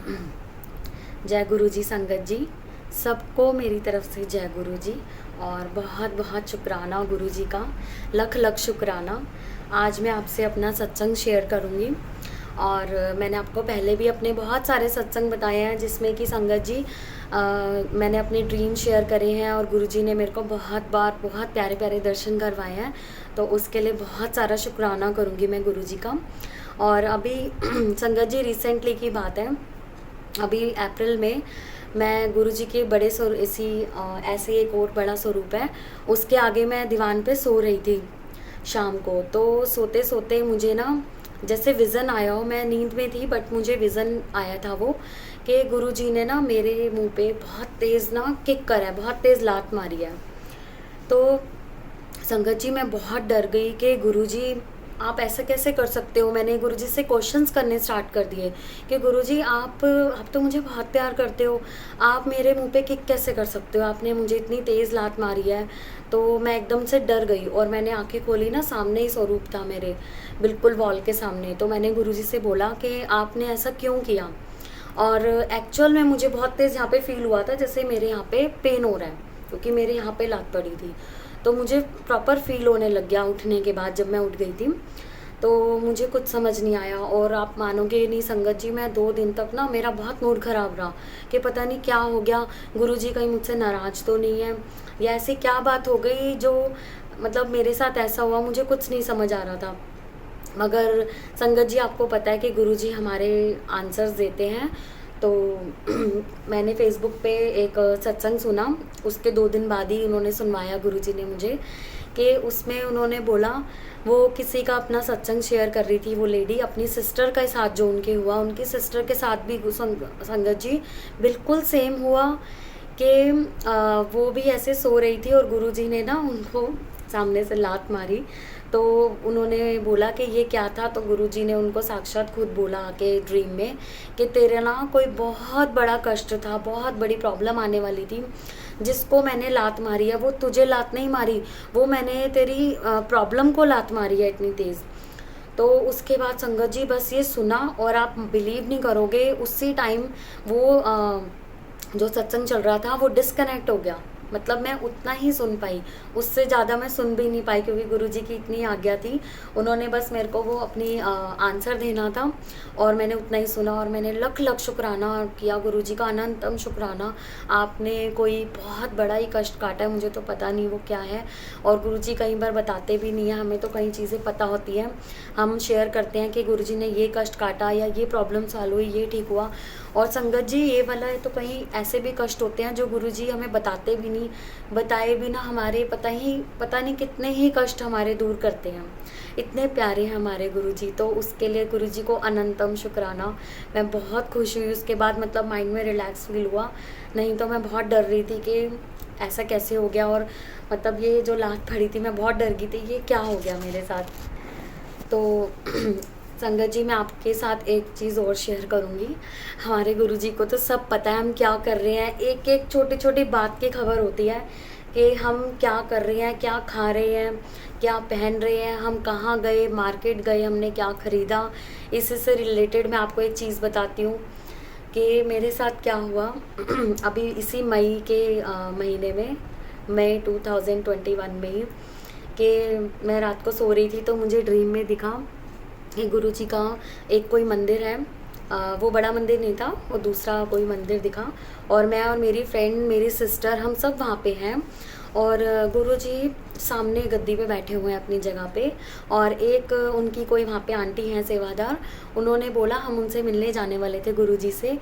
जय गुरु जी संगत जी, सबको मेरी तरफ से जय गुरु जी। और बहुत बहुत शुक्राना गुरु जी का, लख लख शुक्राना। आज मैं आपसे अपना सत्संग शेयर करूँगी। और मैंने आपको पहले भी अपने बहुत सारे सत्संग बताए हैं जिसमें कि संगत जी मैंने अपने ड्रीम शेयर करे हैं और गुरु जी ने मेरे को बहुत बार बहुत प्यारे प्यारे दर्शन करवाए हैं। तो उसके लिए बहुत सारा शुक्राना करूँगी मैं गुरु जी का। और अभी संगत जी रिसेंटली की बात है, अभी अप्रैल में मैं गुरु जी के बड़े ऐसे एक और बड़ा स्वरूप है, उसके आगे मैं दीवान पे सो रही थी शाम को। तो सोते सोते मुझे ना जैसे विज़न आया हो, मैं नींद में थी बट मुझे विज़न आया था वो कि गुरु जी ने ना मेरे मुंह पे बहुत तेज़ ना किक करा है, बहुत तेज़ लात मारी है। तो संगत जी मैं बहुत डर गई कि गुरु जी आप ऐसा कैसे कर सकते हो। मैंने गुरु जी से क्वेश्चंस करने स्टार्ट कर दिए कि गुरु जी आप तो मुझे बहुत प्यार करते हो, आप मेरे मुंह पे किक कैसे कर सकते हो, आपने मुझे इतनी तेज़ लात मारी है। तो मैं एकदम से डर गई और मैंने आंखें खोली ना, सामने ही स्वरूप था मेरे, बिल्कुल वॉल के सामने। तो मैंने गुरु जी से बोला कि आपने ऐसा क्यों किया। और एक्चुअल में मुझे बहुत तेज़ यहाँ पे फील हुआ था जैसे मेरे यहाँ पे पेन हो रहा है, क्योंकि मेरे यहाँ पे लात पड़ी थी। तो मुझे प्रॉपर फील होने लग गया उठने के बाद, जब मैं उठ गई थी। तो मुझे कुछ समझ नहीं आया और आप मानोगे नहीं संगत जी, मैं 2 दिन तक ना मेरा बहुत मूड ख़राब रहा कि पता नहीं क्या हो गया, गुरु जी कहीं मुझसे नाराज़ तो नहीं है या ऐसी क्या बात हो गई जो मतलब मेरे साथ ऐसा हुआ, मुझे कुछ नहीं समझ आ रहा था। मगर संगत जी आपको पता है कि गुरु जी हमारे आंसर्स देते हैं। तो मैंने फेसबुक पे एक सत्संग सुना, उसके 2 दिन बाद ही उन्होंने सुनवाया गुरु जी ने मुझे, कि उसमें उन्होंने बोला, वो किसी का अपना सत्संग शेयर कर रही थी वो लेडी, अपनी सिस्टर के साथ जो उनके हुआ, उनकी सिस्टर के साथ भी संगत जी बिल्कुल सेम हुआ कि वो भी ऐसे सो रही थी और गुरु जी ने ना उनको सामने से लात मारी। तो उन्होंने बोला कि ये क्या था, तो गुरुजी ने उनको साक्षात खुद बोला कि ड्रीम में कि तेरे ना कोई बहुत बड़ा कष्ट था, बहुत बड़ी प्रॉब्लम आने वाली थी, जिसको मैंने लात मारी है। वो तुझे लात नहीं मारी, वो मैंने तेरी प्रॉब्लम को लात मारी है इतनी तेज़। तो उसके बाद संगत जी बस ये सुना और आप बिलीव नहीं करोगे, उसी टाइम वो जो सत्संग चल रहा था वो डिस्कनेक्ट हो गया। मतलब मैं उतना ही सुन पाई, उससे ज़्यादा मैं सुन भी नहीं पाई, क्योंकि गुरुजी की इतनी आज्ञा थी। उन्होंने बस मेरे को वो अपनी आंसर देना था और मैंने उतना ही सुना। और मैंने लख लख शुक्राना किया गुरुजी का, अनंतम शुक्राना। आपने कोई बहुत बड़ा ही कष्ट काटा है, मुझे तो पता नहीं वो क्या है। और गुरुजी कई बार बताते भी नहीं है, हमें तो कई चीज़ें पता होती हैं, हम शेयर करते हैं कि गुरुजी ने ये कष्ट काटा या ये प्रॉब्लम सॉल्व हुई, ये ठीक हुआ। और संगत जी ये वाला है तो कहीं ऐसे भी कष्ट होते हैं जो गुरुजी हमें बताते भी नहीं, बताए बिना हमारे पता नहीं कितने ही कष्ट हमारे दूर करते हैं। इतने प्यारे हैं हमारे गुरुजी। तो उसके लिए गुरुजी को अनंतम शुक्राना। मैं बहुत खुश हुई उसके बाद, मतलब माइंड में रिलैक्स फील हुआ। नहीं तो मैं बहुत डर रही थी कि ऐसा कैसे हो गया, और मतलब ये जो लात पड़ी थी मैं बहुत डर गई थी, ये क्या हो गया मेरे साथ। तो संगत जी मैं आपके साथ एक चीज़ और शेयर करूँगी। हमारे गुरुजी को तो सब पता है हम क्या कर रहे हैं, एक एक छोटी छोटी बात की खबर होती है कि हम क्या कर रहे हैं, क्या खा रहे हैं, क्या पहन रहे हैं, हम कहाँ गए, मार्केट गए, हमने क्या ख़रीदा। इसी से रिलेटेड मैं आपको एक चीज़ बताती हूँ कि मेरे साथ क्या हुआ। अभी इसी मई के महीने में, मई 2021 में ही, कि मैं रात को सो रही थी तो मुझे ड्रीम में दिखा कि गुरुजी का एक कोई मंदिर है। वो बड़ा मंदिर नहीं था, वो दूसरा कोई मंदिर दिखा। और मैं और मेरी फ्रेंड, मेरी सिस्टर, हम सब वहाँ पे हैं। और गुरुजी सामने गद्दी पे बैठे हुए हैं अपनी जगह पे। और एक उनकी कोई वहाँ पे आंटी हैं सेवादार, उन्होंने बोला, हम उनसे मिलने जाने वाले थे गुरुजी से।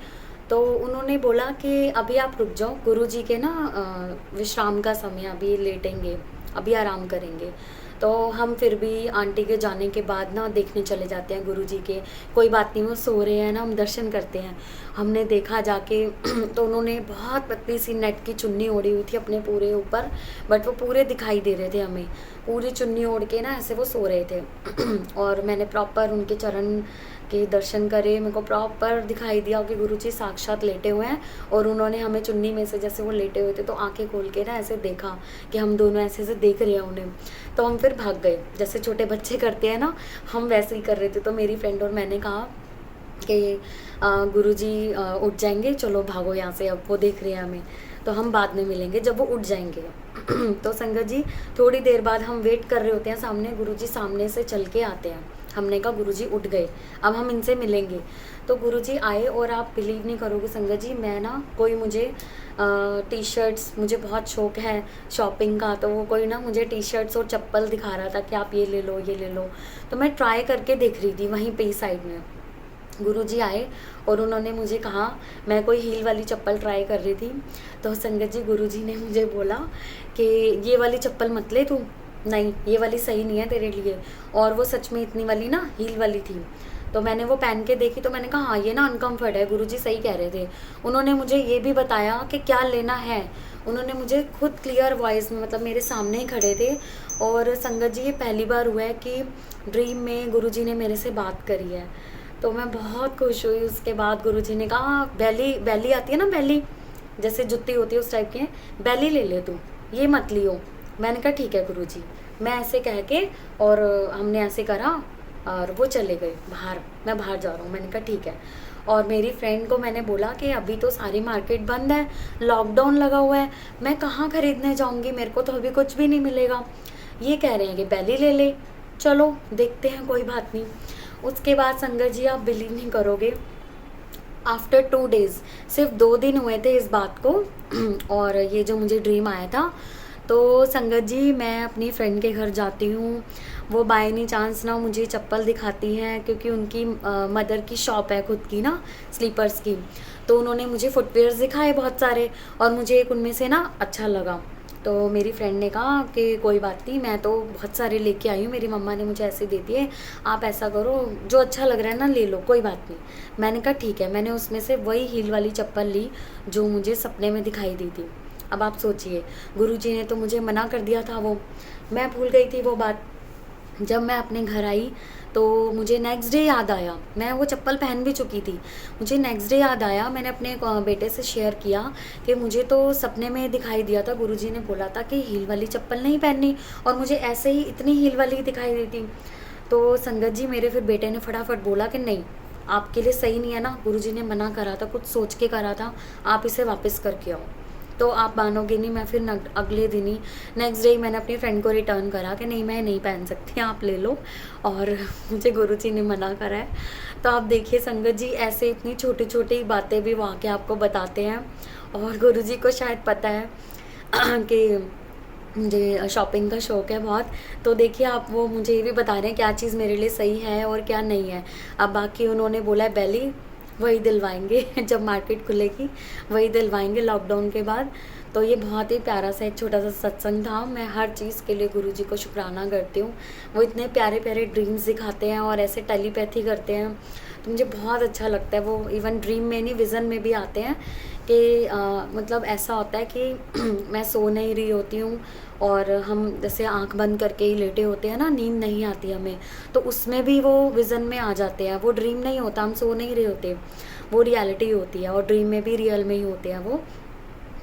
तो उन्होंने बोला कि अभी आप रुक जाओ, गुरुजी के ना विश्राम का समय, अभी लेटेंगे, अभी आराम करेंगे। तो हम फिर भी आंटी के जाने के बाद ना देखने चले जाते हैं गुरुजी के। कोई बात नहीं, वो सो रहे हैं ना, हम दर्शन करते हैं। हमने देखा जाके तो उन्होंने बहुत पतली सी नेट की चुन्नी ओढ़ी हुई थी अपने पूरे ऊपर, बट वो पूरे दिखाई दे रहे थे हमें, पूरी चुन्नी ओढ़ के ना ऐसे वो सो रहे थे। और मैंने प्रॉपर उनके चरण के दर्शन करे, मेरे को प्रॉपर दिखाई दिया कि गुरुजी साक्षात लेटे हुए हैं। और उन्होंने हमें चुन्नी में से, जैसे वो लेटे हुए थे तो आंखें खोल के ना ऐसे देखा कि हम दोनों ऐसे ऐसे देख रहे हैं उन्हें। तो हम फिर भाग गए, जैसे छोटे बच्चे करते हैं ना, हम वैसे ही कर रहे थे। तो मेरी फ्रेंड और मैंने कहा कि गुरुजी उठ जाएंगे, चलो भागो यहाँ से, अब वो देख रहे हैं हमें, तो हम बाद में मिलेंगे जब वो उठ जाएंगे। तो संगत जी थोड़ी देर बाद हम वेट कर रहे होते हैं सामने, गुरुजी सामने से चल के आते हैं। हमने कहा गुरुजी उठ गए, अब हम इनसे मिलेंगे। तो गुरुजी आए और आप बिलीव नहीं करोगे संगत जी, मैं ना कोई मुझे टी शर्ट्स, मुझे बहुत शौक है शॉपिंग का, तो वो कोई ना मुझे टी शर्ट्स और चप्पल दिखा रहा था कि आप ये ले लो ये ले लो। तो मैं ट्राई करके देख रही थी वहीं पे ही साइड में। गुरुजी आए और उन्होंने मुझे कहा, मैं कोई हील वाली चप्पल ट्राई कर रही थी, तो संगत जी गुरुजी ने मुझे बोला कि ये वाली चप्पल मत ले तू, नहीं ये वाली सही नहीं है तेरे लिए। और वो सच में इतनी वाली ना हील वाली थी। तो मैंने वो पहन के देखी, तो मैंने कहा हाँ ये ना अनकम्फर्ट है, गुरुजी सही कह रहे थे। उन्होंने मुझे ये भी बताया कि क्या लेना है, उन्होंने मुझे खुद क्लियर वॉइस में, मतलब मेरे सामने ही खड़े थे। और संगत जी ये पहली बार हुआ है कि ड्रीम में गुरुजी ने मेरे से बात करी है, तो मैं बहुत खुश हुई। उसके बाद गुरुजी ने कहा बैली, बैली आती है ना बैली, जैसे जुत्ती होती है उस टाइप की, बैली ले ले तू, ये मत लियो। मैंने कहा ठीक है गुरुजी, मैं ऐसे कह के, और हमने ऐसे करा और वो चले गए बाहर, मैं बाहर जा रहा हूँ। मैंने कहा ठीक है। और मेरी फ्रेंड को मैंने बोला कि अभी तो सारी मार्केट बंद है, लॉकडाउन लगा हुआ है, मैं कहाँ खरीदने जाऊँगी, मेरे को तो अभी कुछ भी नहीं मिलेगा। ये कह रहे हैं कि बैली ले ले, चलो देखते हैं, कोई बात नहीं। उसके बाद संगत जी आप बिलीव नहीं करोगे, आफ्टर 2 डेज़, सिर्फ 2 दिन हुए थे इस बात को और ये जो मुझे ड्रीम आया था। तो संगत जी मैं अपनी फ्रेंड के घर जाती हूँ, वो बाय एनी चांस ना मुझे चप्पल दिखाती हैं, क्योंकि उनकी मदर की शॉप है खुद की ना स्लीपर्स की। तो उन्होंने मुझे फुटवेयर्स दिखाए बहुत सारे, और मुझे एक उनमें से ना अच्छा लगा। तो मेरी फ्रेंड ने कहा कि कोई बात नहीं, मैं तो बहुत सारे लेके आई हूँ, मेरी मम्मा ने मुझे ऐसे दे दिए, आप ऐसा करो जो अच्छा लग रहा है ना ले लो, कोई बात नहीं। मैंने कहा ठीक है। मैंने उसमें से वही हील वाली चप्पल ली जो मुझे सपने में दिखाई दी थी। अब आप सोचिए, गुरुजी ने तो मुझे मना कर दिया था, वो मैं भूल गई थी वो बात। जब मैं अपने घर आई तो मुझे नेक्स्ट डे याद आया, मैं वो चप्पल पहन भी चुकी थी। मुझे नेक्स्ट डे याद आया, मैंने अपने बेटे से शेयर किया कि मुझे तो सपने में दिखाई दिया था, गुरुजी ने बोला था कि हील वाली चप्पल नहीं पहननी, और मुझे ऐसे ही इतनी हील वाली दिखाई दी थी। तो संगत जी मेरे फिर बेटे ने फटाफट बोला कि नहीं, आपके लिए सही नहीं है ना, गुरुजी ने मना करा था, कुछ सोच के करा था, आप इसे वापस करके आओ। तो आप मानोगे नहीं, मैं फिर अगले दिन ही, नेक्स्ट डे ही मैंने अपनी फ्रेंड को रिटर्न करा कि नहीं मैं नहीं पहन सकती, आप ले लो, और मुझे गुरुजी ने मना करा है। तो आप देखिए संगत जी, ऐसे इतनी छोटी छोटी बातें भी वहाँ के आपको बताते हैं। और गुरुजी को शायद पता है कि मुझे शॉपिंग का शौक़ है बहुत, तो देखिए आप वो मुझे ये भी बता रहे हैं क्या चीज़ मेरे लिए सही है और क्या नहीं है। अब बाकी उन्होंने बोला है बैली वही दिलवाएंगे जब मार्केट खुलेगी, वही दिलवाएंगे लॉकडाउन के बाद। तो ये बहुत ही प्यारा सा एक छोटा सा सत्संग था। मैं हर चीज़ के लिए गुरुजी को शुक्राना करती हूँ, वो इतने प्यारे प्यारे ड्रीम्स दिखाते हैं और ऐसे टेलीपैथी करते हैं, तो मुझे बहुत अच्छा लगता है। वो इवन ड्रीम में नहीं, विज़न में भी आते हैं कि मतलब ऐसा होता है कि मैं सो नहीं रही होती हूँ और हम जैसे आंख बंद करके ही लेटे होते हैं ना, नींद नहीं आती हमें, तो उसमें भी वो विज़न में आ जाते हैं। वो ड्रीम नहीं होता, हम सो नहीं रहे होते, वो रियलिटी होती है, और ड्रीम में भी रियल में ही होते हैं वो।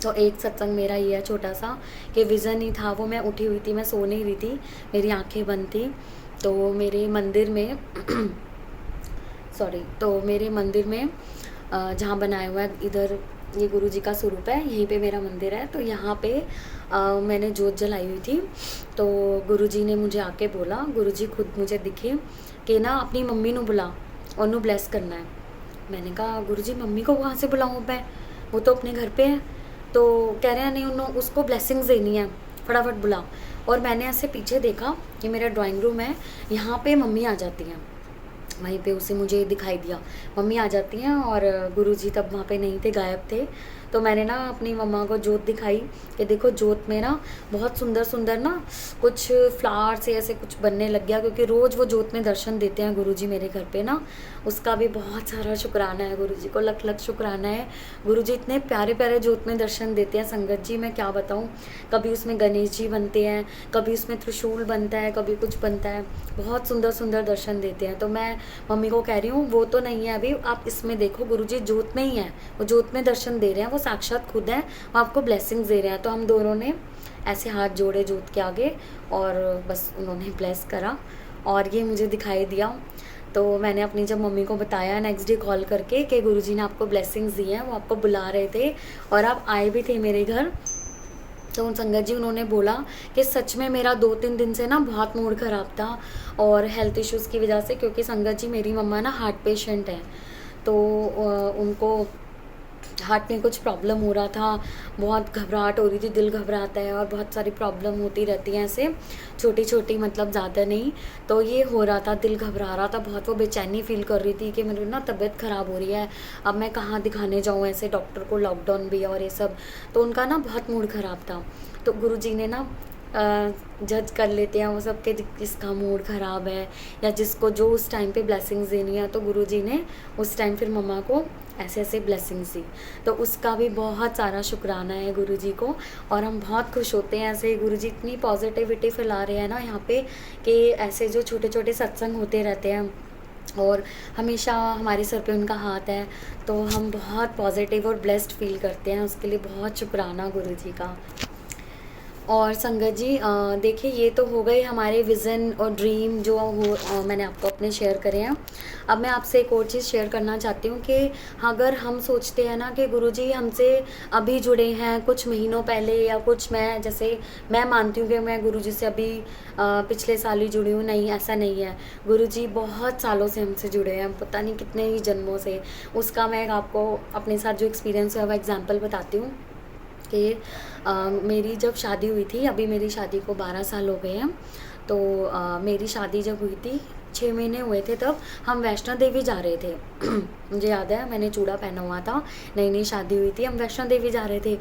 तो एक सत्संग मेरा ये है छोटा सा कि विज़न ही था वो, मैं उठी हुई थी, मैं सो नहीं रही थी, मेरी आंखें बंद थी। तो मेरे मंदिर में सॉरी, तो मेरे मंदिर में जहाँ बनाया हुआ है, इधर ये गुरुजी का स्वरूप है, यहीं पे मेरा मंदिर है। तो यहाँ पे मैंने जोत जलाई हुई थी, तो गुरुजी ने मुझे आके बोला, गुरुजी खुद मुझे दिखे कि ना अपनी मम्मी ਨੂੰ बुला और नु ब्लेस करना है। मैंने कहा गुरुजी मम्मी को कहाँ से बुलाऊँ मैं, वो तो अपने घर पे है। तो कह रहे हैं नहीं, उन्होंने उसको ब्लेसिंग्स देनी है, फटाफट बुला। और मैंने ऐसे पीछे देखा कि मेरा ड्राइंग रूम है, यहाँ पे मम्मी आ जाती हैं, वहीं पे उसे मुझे दिखाई दिया, मम्मी आ जाती हैं और गुरुजी तब वहाँ पे नहीं थे, गायब थे। तो मैंने ना अपनी मम्मा को जोत दिखाई कि देखो जोत में ना बहुत सुंदर सुंदर ना कुछ फ्लावर से ऐसे कुछ बनने लग गया, क्योंकि रोज़ वो जोत में दर्शन देते हैं गुरुजी मेरे घर पे ना। उसका भी बहुत सारा शुक्राना है गुरुजी को, लख लख शुक्राना है। गुरुजी इतने प्यारे प्यारे जोत में दर्शन देते हैं संगत जी, मैं क्या बताऊँ। कभी उसमें गणेश जी बनते हैं, कभी उसमें त्रिशूल बनता है, कभी कुछ बनता है, बहुत सुंदर सुंदर दर्शन देते हैं। तो मैं मम्मी को कह रही हूँ वो तो नहीं है अभी, आप इसमें देखो, गुरुजी जोत में ही है, वो जोत में दर्शन दे रहे हैं, वो साक्षात खुद हैं, वो आपको ब्लेसिंग्स दे रहे हैं। तो हम दोनों ने ऐसे हाथ जोड़े जोत के आगे और बस उन्होंने ब्लेस करा और ये मुझे दिखाई दिया। तो मैंने अपनी जब मम्मी को बताया नेक्स्ट डे कॉल करके कि गुरुजी ने आपको ब्लेसिंग्स दी हैं, वो आपको बुला रहे थे और आप आए भी थे मेरे घर। तो संगत जी उन्होंने बोला कि सच में मेरा 2-3 दिन से ना बहुत मूड ख़राब था और हेल्थ इश्यूज़ की वजह से, क्योंकि संगत जी मेरी मम्मा ना हार्ट पेशेंट है। तो उनको हार्ट में कुछ प्रॉब्लम हो रहा था, बहुत घबराहट हो रही थी, दिल घबराता है और बहुत सारी प्रॉब्लम होती रहती हैं ऐसे छोटी छोटी, मतलब ज़्यादा नहीं। तो ये हो रहा था, दिल घबरा रहा था बहुत, वो बेचैनी फील कर रही थी कि मेरी ना तबीयत ख़राब हो रही है, अब मैं कहाँ दिखाने जाऊँ ऐसे, डॉक्टर को लॉकडाउन भी और ये सब। तो उनका ना बहुत मूड ख़राब था। तो गुरुजी ने ना जज कर लेते हैं वो सब के जिसका मूड ख़राब है या जिसको जो उस टाइम पे ब्लेसिंग्स देनी है, तो गुरुजी ने उस टाइम फिर मम्मा को ऐसे ऐसे ब्लेसिंग्स दी। तो उसका भी बहुत सारा शुक्राना है गुरुजी को और हम बहुत खुश होते हैं ऐसे गुरुजी इतनी पॉजिटिविटी फैला रहे हैं ना यहाँ पे कि ऐसे जो छोटे छोटे सत्संग होते रहते हैं और हमेशा हमारे सर पे उनका हाथ है, तो हम बहुत पॉजिटिव और ब्लेस्ड फील करते हैं। उसके लिए बहुत शुक्राना गुरुजी का। और संगत जी देखिए ये तो हो गए हमारे विज़न और ड्रीम जो मैंने आपको अपने शेयर करे हैं। अब मैं आपसे एक और चीज़ शेयर करना चाहती हूँ कि अगर हम सोचते हैं ना कि गुरुजी हमसे अभी जुड़े हैं कुछ महीनों पहले, या कुछ मैं मानती हूँ कि मैं गुरुजी से अभी पिछले साल ही जुड़ी हूँ, नहीं ऐसा नहीं है। गुरुजी बहुत सालों से हमसे जुड़े हैं, पता नहीं कितने ही जन्मों से। उसका मैं आपको अपने साथ जो एक्सपीरियंस है वो एग्जाम्पल बताती हूँ कि मेरी जब शादी हुई थी, अभी मेरी शादी को 12 साल हो गए हैं। तो मेरी शादी जब हुई थी 6 महीने हुए थे, तब हम वैष्णो देवी जा रहे थे। मुझे याद है मैंने चूड़ा पहना हुआ था, नई नई शादी हुई थी, हम वैष्णो देवी जा रहे थे।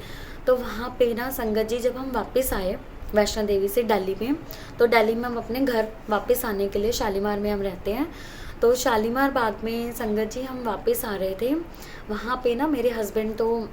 तो वहाँ पे ना संगत जी जब हम वापस आए वैष्णो देवी से दिल्ली में, तो दिल्ली में हम अपने घर वापस आने के लिए शालीमार में हम रहते हैं, तो शालीमार बाग में संगत जी हम वापस आ रहे थे। वहाँ पे ना मेरे हस्बैंड तो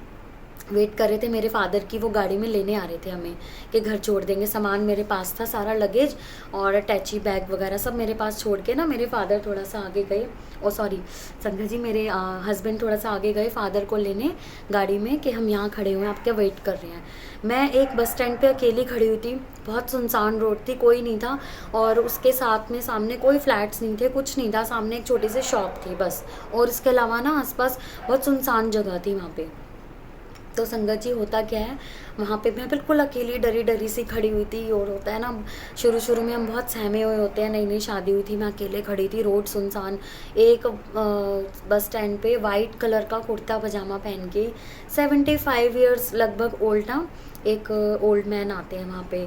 वेट कर रहे थे मेरे फादर की, वो गाड़ी में लेने आ रहे थे हमें कि घर छोड़ देंगे। सामान मेरे पास था, सारा लगेज और टैची बैग वगैरह सब मेरे पास छोड़ के ना मेरे फादर थोड़ा सा आगे गए, संगत जी मेरे हस्बैंड थोड़ा सा आगे गए फादर को लेने गाड़ी में कि हम यहाँ खड़े हुए हैं, आपके वेट कर रहे हैं। मैं एक बस स्टैंड पे अकेली खड़ी हुई थी, बहुत सुनसान रोड थी, कोई नहीं था और उसके साथ में सामने कोई फ्लैट्स नहीं थे, कुछ नहीं था, सामने एक छोटी सी शॉप थी बस, और इसके अलावा ना आसपास बहुत सुनसान जगह थी वहाँ पे। तो संगत जी होता क्या है, वहाँ पे मैं बिल्कुल अकेली डरी डरी सी खड़ी हुई थी। और होता है ना शुरू शुरू में हम बहुत सहमे हुए होते हैं, नई नई शादी हुई थी, मैं अकेले खड़ी थी, रोड सुनसान। एक बस स्टैंड पे वाइट कलर का कुर्ता पजामा पहन के 75 ईयर्स लगभग ओल्ड ना एक ओल्ड मैन आते हैं वहाँ पे।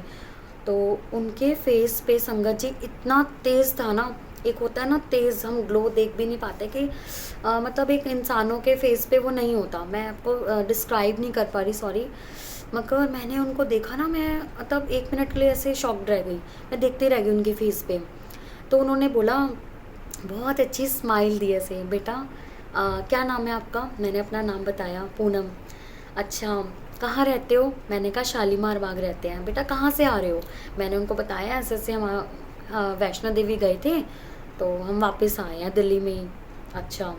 तो उनके फेस पे संगत जी इतना तेज़ था ना, एक होता है ना तेज़, हम ग्लो देख भी नहीं पाते कि मतलब एक इंसानों के फेस पे वो नहीं होता, मैं आपको डिस्क्राइब नहीं कर पा रही, सॉरी। मगर मैंने उनको देखा ना, मैं मतलब 1 मिनट के लिए ऐसे शॉक्ड रह गई, मैं देखते रह गई उनके फेस पे। तो उन्होंने बोला, बहुत अच्छी स्माइल दी ऐसे, बेटा क्या नाम है आपका? मैंने अपना नाम बताया, पूनम। अच्छा कहाँ रहते हो? मैंने कहा शालीमार बाग रहते हैं। बेटा कहाँ से आ रहे हो? मैंने उनको बताया ऐसे ऐसे हम वैष्णो देवी गए थे, तो हम वापस आए हैं दिल्ली में ही। अच्छा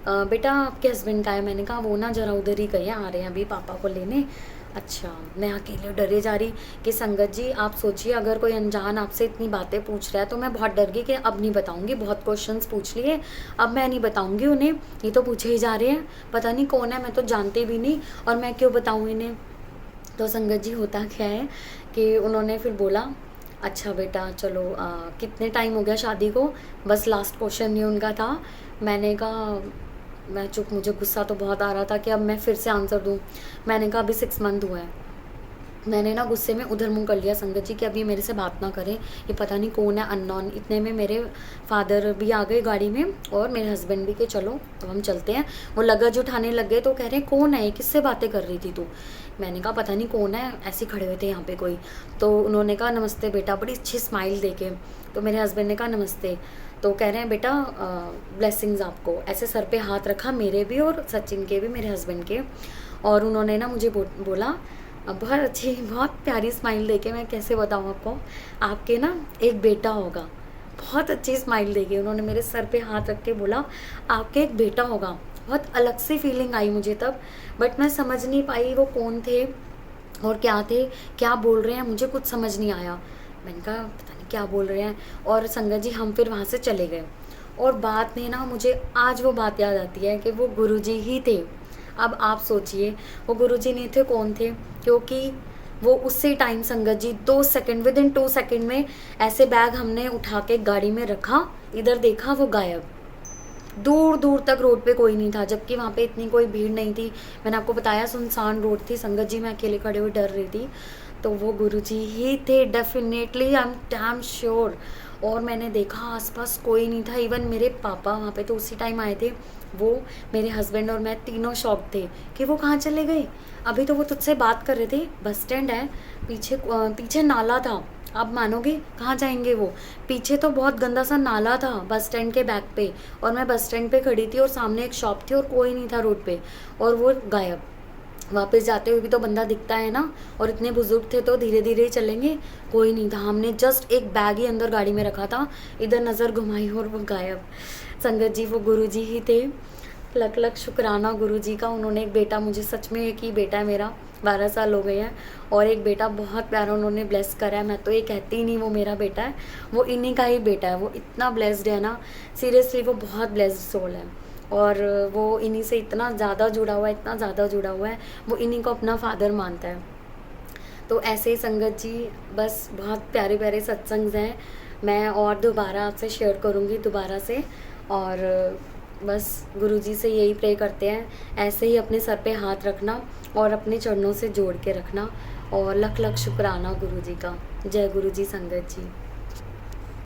बेटा आपके हस्बैंड का है? मैंने कहा वो ना ज़रा उधर ही गए हैं, आ रहे हैं अभी पापा को लेने। अच्छा, मैं अकेले डरे जा रही कि संगत जी आप सोचिए अगर कोई अनजान आपसे इतनी बातें पूछ रहा है, तो मैं बहुत डर गई कि अब नहीं बताऊंगी, बहुत क्वेश्चंस पूछ लिए, अब मैं नहीं बताऊंगी उन्हें, ये तो पूछे ही जा रहे हैं, पता नहीं कौन है, मैं तो जानते भी नहीं और मैं क्यों बताऊँ इन्हें। तो संगत जी होता क्या है कि उन्होंने फिर बोला, अच्छा बेटा चलो कितने टाइम हो गया शादी को? बस लास्ट क्वेश्चन ही उनका था। मैंने कहा, मैं चुप, मुझे गुस्सा तो बहुत आ रहा था कि अब मैं फिर से आंसर दूँ। मैंने कहा अभी 6 मंथ हुआ है। मैंने ना गुस्से में उधर मुंह कर लिया संगत जी कि अब ये मेरे से बात ना करें, ये पता नहीं कौन है अननोन। इतने में मेरे फादर भी आ गए गाड़ी में और मेरे हस्बैंड भी, कि चलो अब हम चलते हैं। वो लगेज उठाने लग गए, तो कह रहे हैं कौन है, किससे बातें कर रही थी तू? मैंने कहा पता नहीं कौन है, ऐसे खड़े हुए थे यहाँ पे कोई। तो उन्होंने कहा नमस्ते बेटा, बड़ी अच्छी स्माइल दे के। तो मेरे हस्बैंड ने कहा नमस्ते। तो कह रहे हैं बेटा ब्लेसिंग्स आपको, ऐसे सर पे हाथ रखा मेरे भी और सचिन के भी, मेरे हस्बैंड के। और उन्होंने ना मुझे बोला बहुत अच्छी, बहुत प्यारी स्माइल देके, मैं कैसे बताऊँ आपको, आपके ना एक बेटा होगा। बहुत अच्छी स्माइल देके उन्होंने मेरे सर पे हाथ रख के बोला आपके एक बेटा होगा। बहुत अलग सी फीलिंग आई मुझे तब, बट मैं समझ नहीं पाई वो कौन थे और क्या थे, क्या बोल रहे हैं, मुझे कुछ समझ नहीं आया। मैंने कहा पता नहीं क्या बोल रहे हैं। और संगत जी हम फिर वहाँ से चले गए। और बाद में ना मुझे आज वो बात याद आती है कि वो गुरुजी ही थे। अब आप सोचिए वो गुरुजी नहीं थे, कौन थे? क्योंकि वो उसी टाइम संगत जी 2 सेकंड, विद इन 2 सेकंड में ऐसे बैग हमने उठा के गाड़ी में रखा, इधर देखा वो गायब। दूर दूर तक रोड पे कोई नहीं था, जबकि वहाँ पे इतनी कोई भीड़ नहीं थी। मैंने आपको बताया सुनसान रोड थी संगत जी, मैं अकेले खड़े हुए डर रही थी। तो वो गुरुजी ही थे, definitely, I am damn sure. और मैंने देखा आसपास कोई नहीं था, इवन मेरे पापा वहाँ पे तो उसी टाइम आए थे। वो, मेरे हस्बैंड और मैं तीनों शॉक थे कि वो कहाँ चले गए। अभी तो वो तुझसे बात कर रहे थे, बस स्टैंड है, पीछे पीछे नाला था। आप मानोगे कहाँ जाएंगे वो? पीछे तो बहुत गंदा सा नाला था बस स्टैंड के बैक पे, और मैं बस स्टैंड पे खड़ी थी और सामने एक शॉप थी और कोई नहीं था रोड पे, और वो गायब। वापस जाते हुए भी तो बंदा दिखता है ना, और इतने बुजुर्ग थे तो धीरे धीरे ही चलेंगे। कोई नहीं था, हमने जस्ट एक बैग ही अंदर गाड़ी में रखा था, इधर नज़र घुमाई और वो गायब। संगत जी वो गुरुजी ही थे। लख लख शुक्राना गुरुजी का। उन्होंने एक बेटा, मुझे सच में एक ही बेटा है मेरा, 12 साल हो गए हैं, और एक बेटा बहुत प्यारा उन्होंने ब्लेस करा है। मैं तो ये कहती ही नहीं वो मेरा बेटा है, वो इन्हीं का ही बेटा है। वो इतना ब्लेस्ड है ना, सीरियसली वो बहुत ब्लेस्ड सोल है, और वो इन्हीं से इतना ज़्यादा जुड़ा हुआ है, इतना ज़्यादा जुड़ा हुआ है, वो इन्हीं को अपना फादर मानता है। तो ऐसे ही संगत जी, बस बहुत प्यारे प्यारे सत्संग हैं। मैं और दोबारा आपसे शेयर करूँगी दोबारा से। और बस गुरुजी से यही प्रे करते हैं, ऐसे ही अपने सर पे हाथ रखना और अपने चरणों से जोड़ के रखना। और लख लख शुक्राना गुरुजी का। जय गुरुजी संगत जी।